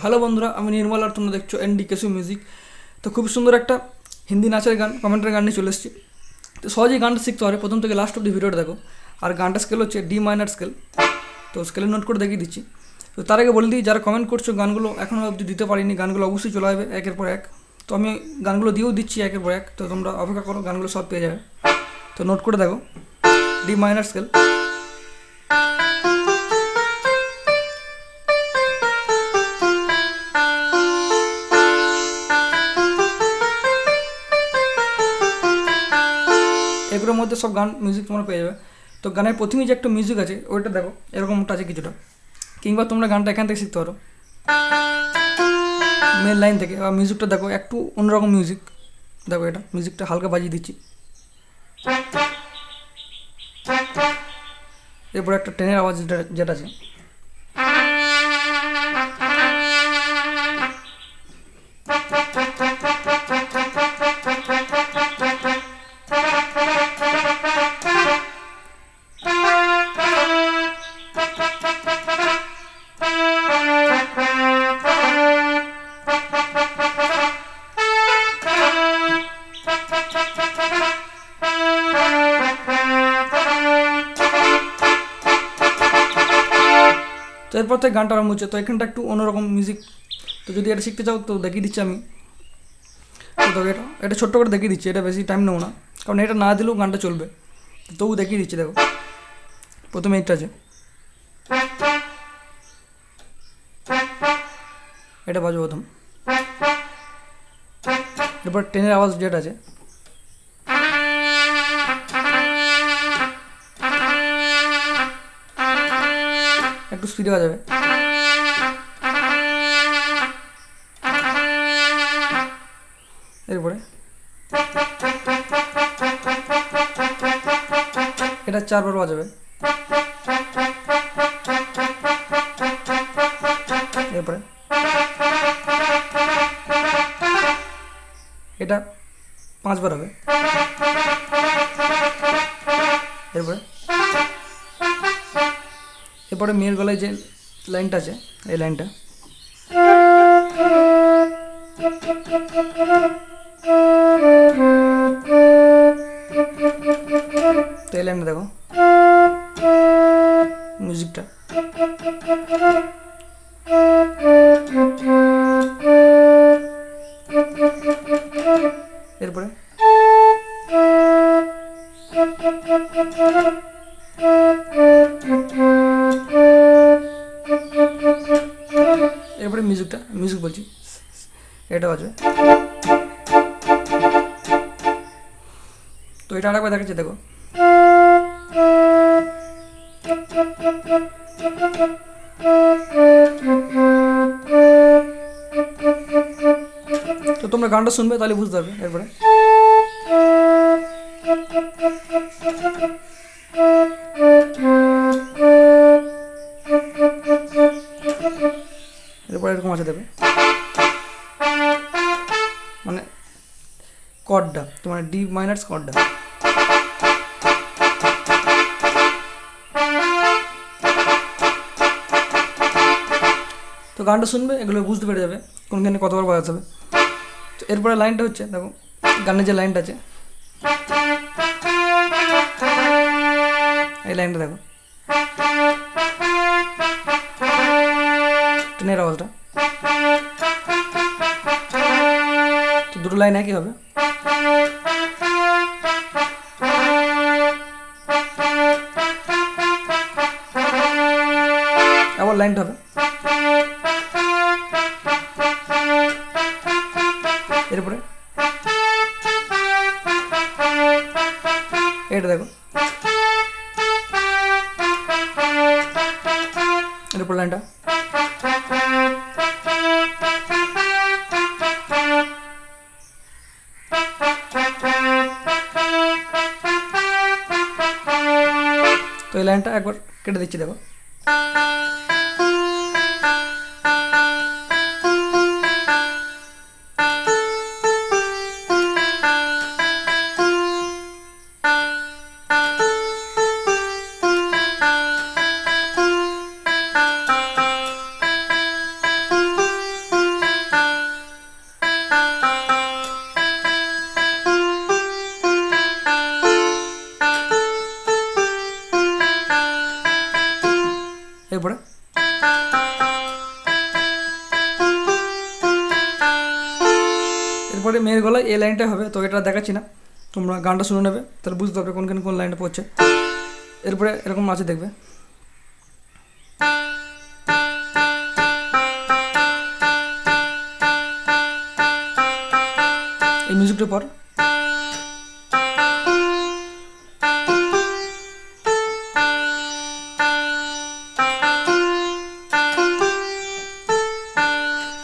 Hello বন্ধুরা, আমি নির্মল আর তোমরা দেখছো এনডিকেসি মিউজিক। তো খুব সুন্দর একটা হিন্দি নাচের গান, কমেন্টের গান নিয়ে চলে এসেছি। তো সহজেই গানটা শিখতে হবে, প্রথম থেকে লাস্ট অব্দি ভিডিওটা দেখো। আর গানটা স্কেল হচ্ছে ডি মাইনার স্কেল। তো স্কেলে নোট করে দেখিয়ে দিচ্ছি। তো তার আগে বলে দিই, যারা কমেন্ট করছো গানগুলো এখনও অবধি দিতে পারিনি, গানগুলো অবশ্যই চলে আসবে একের পর এক। তো আমি গানগুলো দিয়েও দিচ্ছি একের পর এক, তো তোমরা অপেক্ষা করো, গানগুলো সব পেয়ে যাবে। তো নোট করে দেখো, ডি মাইনার স্কেল। এগুলোর মধ্যে সব গান মিউজিক তোমরা পেয়ে যাবে। তো গানের প্রথমেই যে একটা মিউজিক আছে ওইটা দেখো, এরকমটা আছে কিছুটা। কিংবা তোমরা গানটা এখান থেকে শিখতে পারো, মেন লাইন থেকে। বা মিউজিকটা দেখো, একটু অন্যরকম মিউজিক। দেখো, এটা মিউজিকটা হালকা বাজিয়ে দিচ্ছি। এরপর একটা ট্রেনের আওয়াজ যেটা আছে, তো এরপর থেকে গানটা আরম্ভ হচ্ছে। তো এখানটা একটু অন্যরকম মিউজিক। তো যদি এটা শিখতে চাও তো দেখিয়ে দিচ্ছি আমি। তো এটা এটা ছোট্ট করে দেখিয়ে দিচ্ছি, এটা বেশি টাইম নেবো না, কারণ এটা না দিলেও গানটা চলবে। তবু দেখিয়ে দিচ্ছি। দেখো, প্রথমে এইটা আছে, এটা বাজবো প্রথম। এরপর ট্রেনের আওয়াজ যেটা আছে, একটু স্পিডে বাজাবে। এরপরে এটা 4 বার বাজাবে। এরপরে এটা 5 বার হবে। এরপরে এরপরে মেয়ের গলায় যে লাইনটা আছে, এই লাইনটা, তো এই লাইনটা দেখো মিউজিকটা। এরপরে এরপরে মিউজিক বলছি, এটা বাজবে। তো এটা আরেকবার দেখাচ্ছি, দেখো। তো তোমরা গানটা শুনবে, তাহলে বুঝতে পারবে। এরপরে এরপরে এরকম আছে, দেবে মানে কর্ডটা, তোমার ডি মাইনার কর্ডটা। তো গানটা শুনবে, এগুলো বুঝতে পেরে যাবে কোনখানে কতবার বাজাতে হবে। তো এরপরে লাইনটা হচ্ছে, দেখো গানের যে লাইনটা আছে, এই লাইনটা দেখো, ট্রেনের আওয়াজটা। তো দুটো লাইন একই হবে। আবার লাইনটা হবে। এরপরে এটা দেখো, এরপর লাইনটা। তো এই লাইনটা একবার কেটে দিচ্ছি, দেখো। এরপরে মেয়ের গলায় এই লাইনটা হবে, তো এটা দেখাচ্ছি না, তোমরা গানটা শুনে নেবে, তাহলে বুঝতে পারবে কোন লাইনটা পড়ছে। এরপরে এরকম আছে দেখবে, এই মিউজিকটার পর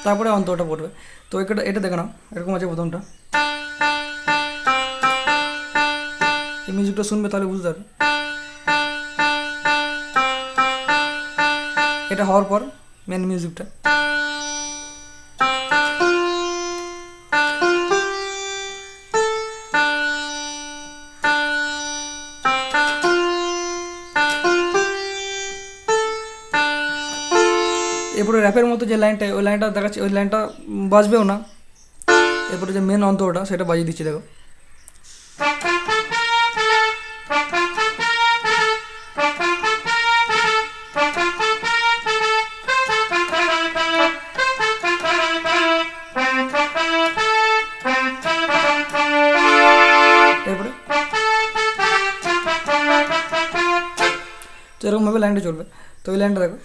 তারপরে অন্তরটা পড়বে। তো এটা দেখে নাও, এরকম আছে প্রথমটা, এই মিউজিকটা শুনবে তাহলে বুঝতে পারবে। এটা হওয়ার পর মেন মিউজিকটা, এরপরে র্যাপের মতো যে লাইনটা, ওই লাইনটা দেখাচ্ছি, ওই লাইনটা বাজবেও না। এরপরে যে মেন অন্তরটা সেটা বাজিয়ে দিচ্ছি, দেখো। এরপরে তো এরকমভাবে লাইনটা চলবে। তো ওই লাইনটা দেখো,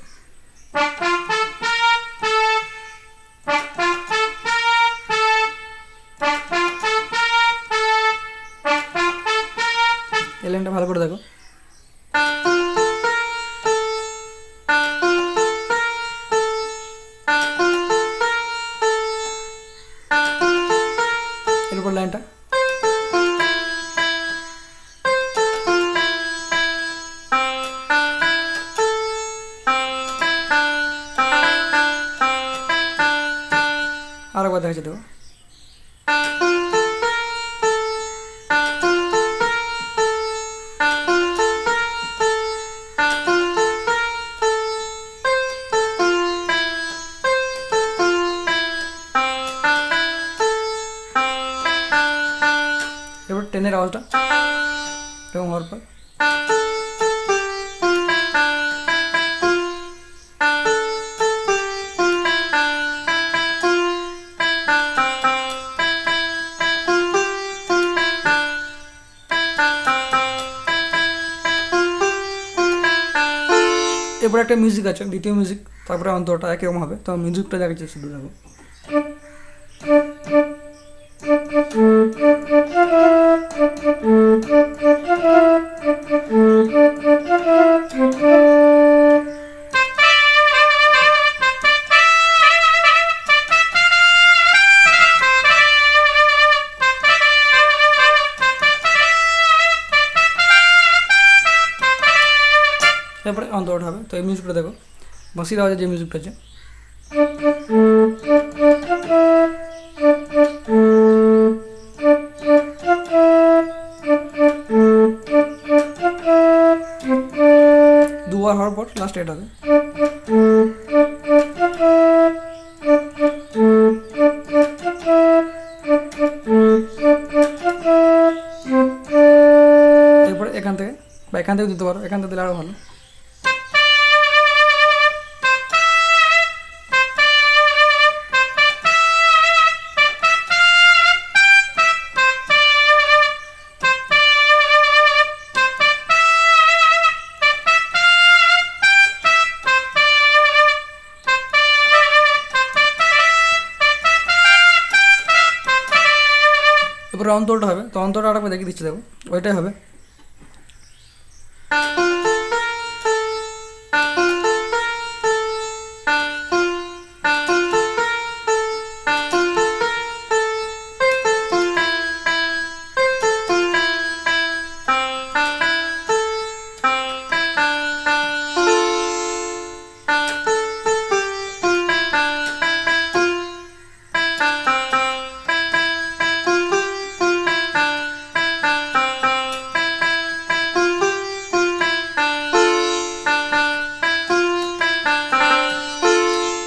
এই লাইনটা ভালো করে দেখো। এরপর লাইনটা আর একবার দেখাচ্ছি, দেখো। এবার টেনের আওয়াজটা এরকম হওয়ার পর এরপরে একটা মিউজিক আছে, দ্বিতীয় মিউজিক, তারপরে অন্তরটা একরকম হবে। তো মিউজিকটা দেখাচ্ছি, শুধু দেখো। এরপরে অন্তরটা হবে। তো এই মিউজিকটা দেখো, বাঁশির আওয়াজে যে মিউজিকটা আছে, দুবার হওয়ার পর লাস্ট এটা হবে। এরপরে এখান থেকে বা এখান থেকে দিতে পারো, এখান থেকে দিলে আরও ভালো। এরপরে অন্তরটা হবে। তো অন্তরটা আরেকবার দেখিয়ে দিচ্ছি, দেখো, ওইটাই হবে।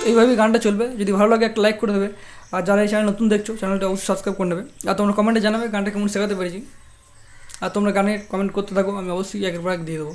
এইভাবেই গানটা চলবে। যদি ভালো লাগে একটা লাইক করে দেবে, আর যারা এই চ্যানেল নতুন দেখছো চ্যানেলটা অবশ্যই সাবস্ক্রাইব করে নেবে। আর তোমরা কমেন্টে জানাবে গানটা কেমন শেখাতে পেরেছি, আর তোমরা গানের কমেন্ট করতে থাকো, আমি অবশ্যই একের পর এক দিয়ে দেবো।